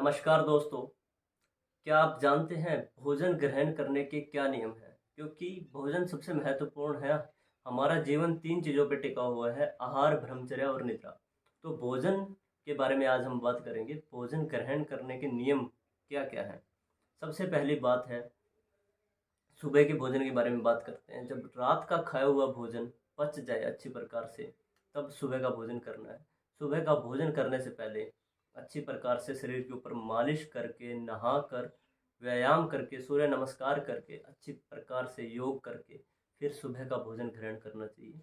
नमस्कार दोस्तों। क्या आप जानते हैं भोजन ग्रहण करने के क्या नियम हैं? क्योंकि भोजन सबसे महत्वपूर्ण है। हमारा जीवन 3 चीज़ों पे टिका हुआ है: आहार, ब्रह्मचर्या और निद्रा। तो भोजन के बारे में आज हम बात करेंगे। भोजन ग्रहण करने के नियम क्या-क्या हैं? सबसे पहली बात है, सुबह के भोजन के बारे में बात करते हैं। जब रात का खाया हुआ भोजन पच जाए अच्छी प्रकार से, तब सुबह का भोजन करना है। सुबह का भोजन करने से पहले अच्छी प्रकार से शरीर के ऊपर मालिश करके, नहाकर, व्यायाम करके, सूर्य नमस्कार करके, अच्छी प्रकार से योग करके, फिर सुबह का भोजन ग्रहण करना चाहिए।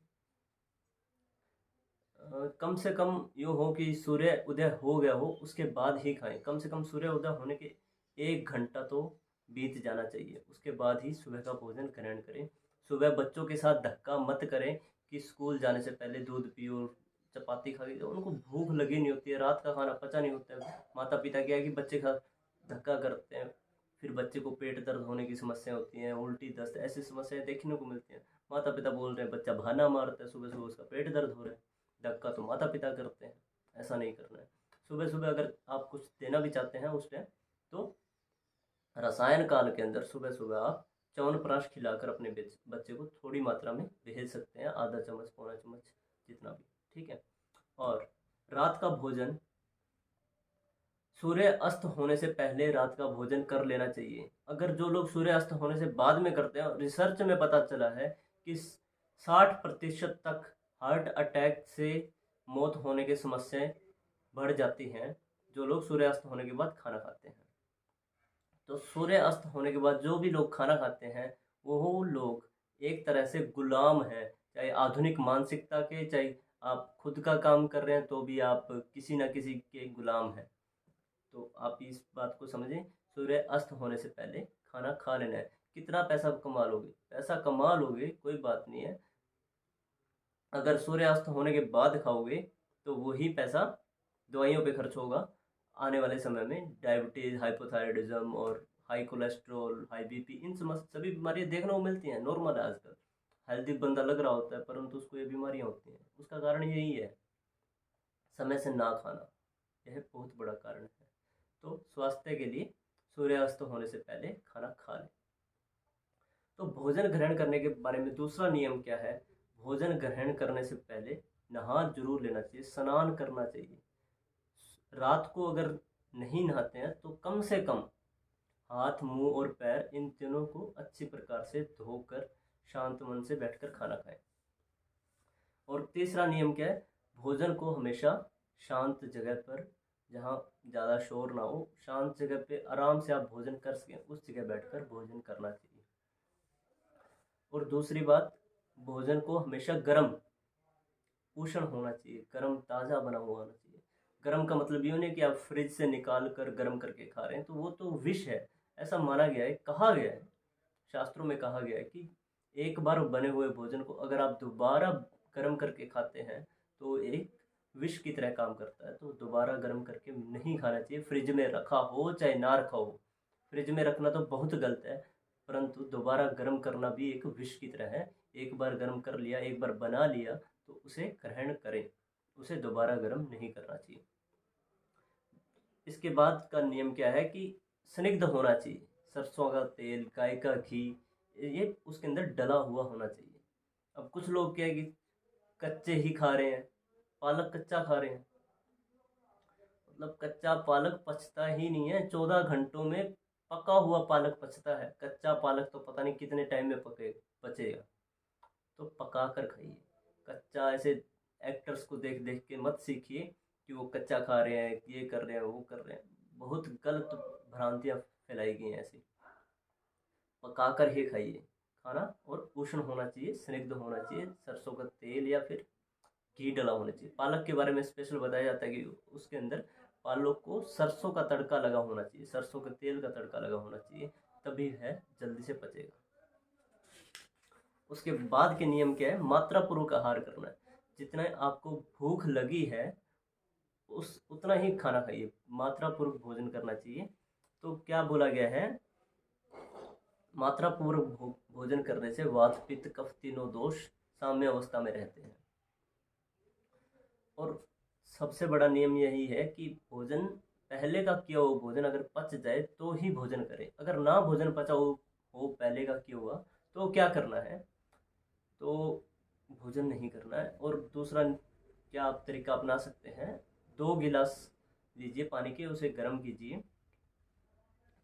कम से कम यूँ हो कि सूर्य उदय हो गया हो, उसके बाद ही खाएँ। कम से कम सूर्य उदय होने के 1 घंटा तो बीत जाना चाहिए, उसके बाद ही सुबह का भोजन ग्रहण करें। सुबह बच्चों के साथ धक्का मत करें कि स्कूल जाने से पहले दूध पियो, चपाती खा के, उनको भूख लगी नहीं होती है, रात का खाना पचा नहीं होता है। माता-पिता क्या है कि बच्चे का धक्का करते हैं, फिर बच्चे को पेट दर्द होने की समस्या होती है, उल्टी, दस्त, ऐसी समस्याएँ देखने को मिलती हैं। माता-पिता बोल रहे हैं, बच्चा बहाना मारता है, सुबह-सुबह उसका पेट दर्द हो रहा है। धक्का तो माता पिता करते हैं, ऐसा नहीं करना है। सुबह सुबह अगर आप कुछ देना भी चाहते हैं उस टाइम, तो रसायन काल के अंदर सुबह सुबह आप च्यवनप्राश खिलाकर अपने बच्चे को थोड़ी मात्रा में भेज सकते हैं, आधा चम्मच, पौना चम्मच, जितना भी, ठीक है। और रात का भोजन सूर्य अस्त होने से पहले रात का भोजन कर लेना चाहिए। अगर जो लोग सूर्य अस्त होने से बाद में करते हैं, रिसर्च में पता चला है कि 60% तक हार्ट अटैक से मौत होने की समस्याएं बढ़ जाती हैं, जो लोग सूर्यास्त होने के बाद खाना खाते हैं। तो सूर्य अस्त होने के बाद जो भी लोग खाना खाते हैं, वो लोग एक तरह से गुलाम हैं, चाहे आधुनिक मानसिकता के, चाहे आप खुद का काम कर रहे हैं तो भी आप किसी ना किसी के गुलाम हैं। तो आप इस बात को समझें, सूर्य अस्त होने से पहले खाना खा लेना है। कितना पैसा कमा लोगे? पैसा कमा लोगे, कोई बात नहीं है। अगर सूर्यास्त होने के बाद खाओगे तो वही पैसा दवाइयों पे खर्च होगा। आने वाले समय में डायबिटीज़, हाइपोथायराइडिज्म और हाई कोलेस्ट्रॉल, हाई बीपी, इन सभी बीमारियां देखने को मिलती हैं, नॉर्मल है आजकल। हेल्दी बंदा लग रहा होता है परंतु उसको ये बीमारियां होती हैं। उसका कारण यही है, समय से ना खाना। यह बहुत बड़ा कारण है। तो स्वास्थ्य के लिए सूर्यास्त होने से पहले खाना खा लें। तो भोजन ग्रहण करने के बारे में दूसरा नियम क्या है? भोजन ग्रहण करने से पहले नहा जरूर लेना चाहिए, स्नान करना चाहिए। रात को अगर नहीं नहाते हैं तो कम से कम हाथ, मुंह और पैर, इन तीनों को अच्छी प्रकार से धोकर शांत मन से बैठकर खाना खाएं। और तीसरा नियम क्या है? भोजन को हमेशा शांत जगह पर, जहाँ ज़्यादा शोर ना हो, शांत जगह पे आराम से आप भोजन कर सकें, उस जगह बैठकर भोजन करना चाहिए। और दूसरी बात, भोजन को हमेशा गर्म, उष्ण होना चाहिए, गर्म ताज़ा बना हुआ होना चाहिए। गर्म का मतलब ये नहीं कि आप फ्रिज से निकाल कर गर्म करके खा रहे हैं, तो वो तो विष है। ऐसा माना गया है, कहा गया है, शास्त्रों में कहा गया है कि एक बार बने हुए भोजन को अगर आप दोबारा गर्म करके खाते हैं तो एक विष की तरह काम करता है। तो दोबारा गर्म करके नहीं खाना चाहिए, फ्रिज में रखा हो चाहे ना रखा हो। फ्रिज में रखना तो बहुत गलत है, परंतु दोबारा गर्म करना भी एक विष की तरह है। एक बार गर्म कर लिया, एक बार बना लिया, तो उसे ग्रहण करें, उसे दोबारा गर्म नहीं करना चाहिए। इसके बाद का नियम क्या है कि स्निग्ध होना चाहिए। सरसों का तेल, गाय का घी, ये उसके अंदर डला हुआ होना चाहिए। अब कुछ लोग क्या है कि कच्चे ही खा रहे हैं, पालक कच्चा खा रहे हैं। मतलब कच्चा पालक पचता ही नहीं है, 14 घंटों में पका हुआ पालक पचता है। कच्चा पालक तो पता नहीं कितने टाइम में पचेगा। तो पका कर खाइए। कच्चा ऐसे एक्टर्स को देख देख के मत सीखिए कि वो कच्चा खा रहे हैं, ये कर रहे हैं, वो कर रहे हैं। बहुत गलत भ्रांतियाँ फैलाई गई हैं ऐसी। पका कर ही खाइए खाना, और उष्ण होना चाहिए, स्निग्ध होना चाहिए, सरसों का तेल या फिर घी डला होना चाहिए। पालक के बारे में स्पेशल बताया जाता है कि उसके अंदर पालक को सरसों का तड़का लगा होना चाहिए, सरसों के तेल का तड़का लगा होना चाहिए, तभी है जल्दी से पचेगा। उसके बाद के नियम क्या है? मात्रा पूर्वक आहार करना है। जितना आपको भूख लगी है उस उतना ही खाना खाइए, मात्रा पूर्वक भोजन करना चाहिए। तो क्या बोला गया है? मात्रा पूर्वक भोजन करने से वात, पित्त, कफ तीनों दोष साम्य अवस्था में रहते हैं। और सबसे बड़ा नियम यही है कि भोजन पहले का किया हुआ भोजन अगर पच जाए तो ही भोजन करें। अगर ना भोजन पचा हो पहले का किया हुआ, तो क्या करना है, तो भोजन नहीं करना है। और दूसरा क्या आप तरीका अपना सकते हैं, 2 गिलास लीजिए पानी के, उसे गर्म कीजिए,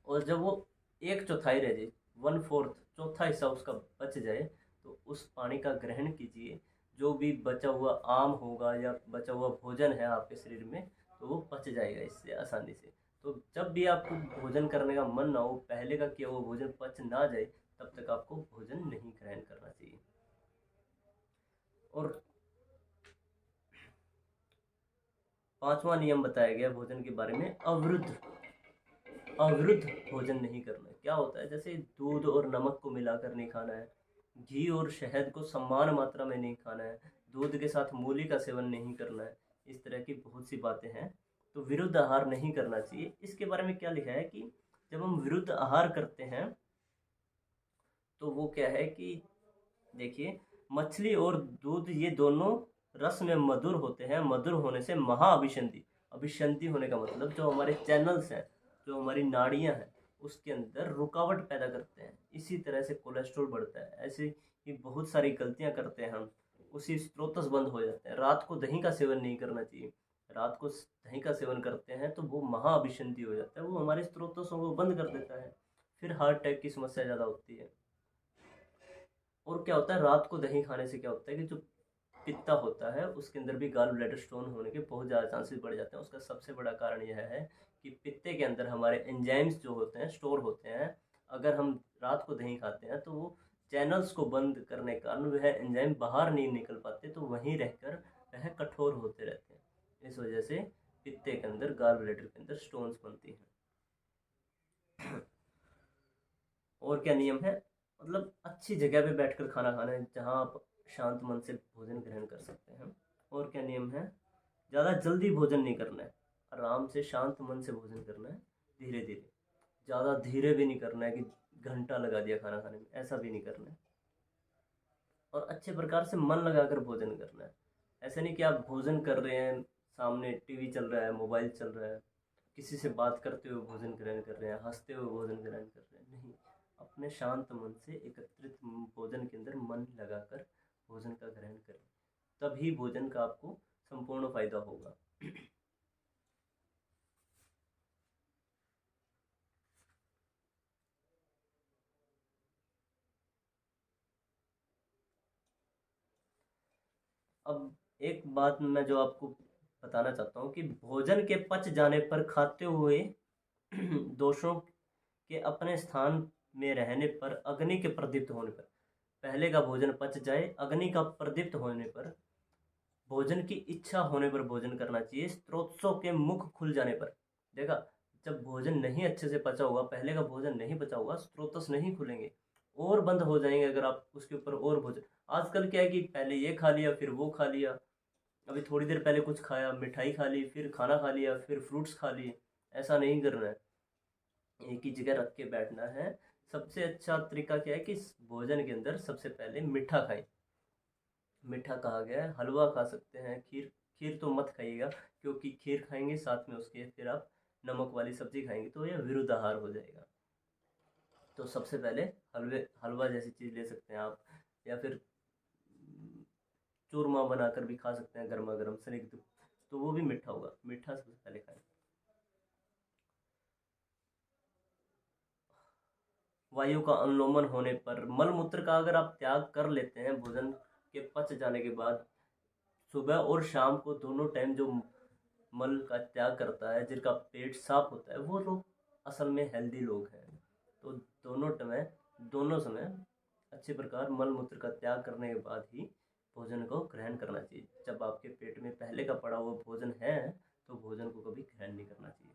और जब वो 1/4 रह जाए, 1/4 चौथा हिस्सा उसका बच जाए, तो उस पानी का ग्रहण कीजिए। जो भी बचा हुआ आम होगा या बचा हुआ भोजन है आपके शरीर में, तो वो पच जाएगा इससे आसानी से। तो जब भी आपको भोजन करने का मन ना हो, पहले का किया हुआ भोजन पच ना जाए, तब तक आपको भोजन नहीं ग्रहण करना चाहिए। और 5वां नियम बताया गया भोजन के बारे में, अवरुद्ध अवरुद्ध भोजन नहीं करना है। क्या होता है, जैसे दूध और नमक को मिलाकर नहीं खाना है, घी और शहद को समान मात्रा में नहीं खाना है, दूध के साथ मूली का सेवन नहीं करना है। इस तरह की बहुत सी बातें हैं, तो विरुद्ध आहार नहीं करना चाहिए। इसके बारे में क्या लिखा है कि जब हम विरुद्ध आहार करते हैं, तो वो क्या है कि देखिए, मछली और दूध ये दोनों रस में मधुर होते हैं। मधुर होने से महाअभिसंधि, अभिसंधि होने का मतलब जो हमारे चैनल्स हैं, जो हमारी नाड़ियां हैं, उसके अंदर रुकावट पैदा करते हैं। इसी तरह से कोलेस्ट्रॉल बढ़ता है। ऐसे ही बहुत सारी गलतियां करते हैं हम, उसी स्रोतस बंद हो जाते हैं। रात को दही का सेवन नहीं करना चाहिए। रात को दही का सेवन करते हैं तो वो महाअभिसंधि हो जाता है, वो हमारे स्रोतसों को बंद कर देता है। फिर हार्ट अटैक की समस्या ज़्यादा होती है। और क्या होता है, रात को दही खाने से क्या होता है कि जो पित्ता होता है उसके अंदर भी गाल ब्लैडर स्टोन होने के बहुत ज़्यादा चांसेस बढ़ जाते हैं। उसका सबसे बड़ा कारण यह है कि पित्ते के अंदर हमारे एंजाइम्स जो होते हैं स्टोर होते हैं। अगर हम रात को दही खाते हैं तो वो चैनल्स को बंद करने के कारण वह एंजाइम बाहर नहीं निकल पाते, तो वहीं रहकर वह कठोर होते रहते हैं। इस वजह से पित्ते के अंदर, गाल ब्लैडर के अंदर स्टोन्स बनती हैं। और क्या नियम है, मतलब अच्छी जगह पे बैठकर खाना खाना है, जहाँ आप शांत मन से भोजन ग्रहण कर सकते हैं। और क्या नियम है, ज़्यादा जल्दी भोजन नहीं करना है, आराम से शांत मन से भोजन करना है, धीरे धीरे। ज़्यादा धीरे भी नहीं करना है कि घंटा लगा दिया खाना खाने में, ऐसा भी नहीं करना है। और अच्छे प्रकार से मन लगाकर भोजन करना है। ऐसा नहीं कि आप भोजन कर रहे हैं, सामने टीवी चल रहा है, मोबाइल चल रहा है, किसी से बात करते हुए भोजन ग्रहण कर रहे हैं, हंसते हुए भोजन ग्रहण कर रहे हैं। नहीं, अपने शांत मन से एकत्रित भोजन के अंदर मन लगाकर भोजन का ग्रहण करें, तभी भोजन का आपको संपूर्ण फायदा होगा। अब एक बात मैं जो आपको बताना चाहता हूँ कि भोजन के पच जाने पर खाते हुए दोषों के अपने स्थान में रहने पर, अग्नि के प्रदीप्त होने पर, पहले का भोजन पच जाए, अग्नि का प्रदीप्त होने पर, भोजन की इच्छा होने पर भोजन करना चाहिए, स्त्रोत्सों के मुख खुल जाने पर। देखा, जब भोजन नहीं अच्छे से पचा होगा, पहले का भोजन नहीं पचा होगा, स्त्रोतस नहीं खुलेंगे और बंद हो जाएंगे। अगर आप उसके ऊपर और भोजन, आजकल क्या है कि पहले ये खा लिया फिर वो खा लिया, अभी थोड़ी देर पहले कुछ खाया, मिठाई खा ली, फिर खाना खा लिया, फिर फ्रूट्स खा लिए। ऐसा नहीं करना है, एक ही जगह रख के बैठना है। सबसे अच्छा तरीका क्या है कि भोजन के अंदर सबसे पहले मीठा खाएं। मीठा कहा गया है, हलवा खा सकते हैं, खीर। खीर तो मत खाइएगा, क्योंकि खीर खाएंगे साथ में उसके फिर आप नमक वाली सब्जी खाएंगे, तो यह विरुद्ध आहार हो जाएगा। तो सबसे पहले हलवा जैसी चीज़ ले सकते हैं आप, या फिर चूरमा बनाकर भी खा सकते हैं गर्मा गर्म स्निग्ध, तो वो भी मीठा होगा। मीठा सबसे पहले खाएं। वायु का अनुलोमन होने पर, मल मूत्र का अगर आप त्याग कर लेते हैं भोजन के पच जाने के बाद, सुबह और शाम को दोनों टाइम जो मल का त्याग करता है, जिनका पेट साफ होता है, वो लोग असल में हेल्दी लोग हैं। तो दोनों समय अच्छे प्रकार मल मूत्र का त्याग करने के बाद ही भोजन को ग्रहण करना चाहिए। जब आपके पेट में पहले का पड़ा हुआ भोजन है, तो भोजन को कभी ग्रहण नहीं करना चाहिए।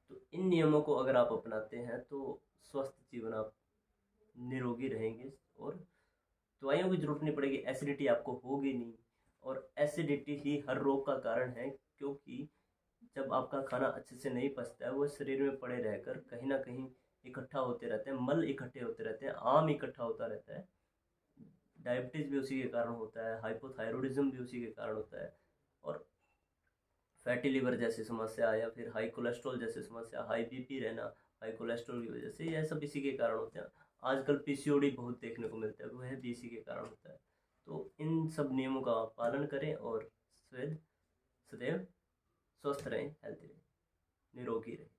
तो इन नियमों को अगर आप अपनाते हैं तो स्वस्थ जीवन आप निरोगी रहेंगे, और दवाइयों की जरूरत नहीं पड़ेगी, एसिडिटी आपको होगी नहीं। और एसिडिटी ही हर रोग का कारण है, क्योंकि जब आपका खाना अच्छे से नहीं पचता है, वो शरीर में पड़े रहकर कहीं ना कहीं इकट्ठा होते रहते हैं, मल इकट्ठे होते रहते हैं, आम इकट्ठा होता रहता है। डायबिटीज भी उसी के कारण होता है, हाइपोथायरॉयडिज्म भी उसी के कारण होता है, और फैटी लिवर जैसी समस्या या फिर हाई कोलेस्ट्रॉल जैसी समस्या, हाई बीपी रहना, हाई कोलेस्ट्रॉल की वजह से, यह सब इसी के कारण होते हैं। आजकल पीसीओडी बहुत देखने को मिलता है, वह भी इसी के कारण होता है। तो इन सब नियमों का आप पालन करें और सदैव स्वस्थ रहें, हेल्थी रहें, निरोगी रहें।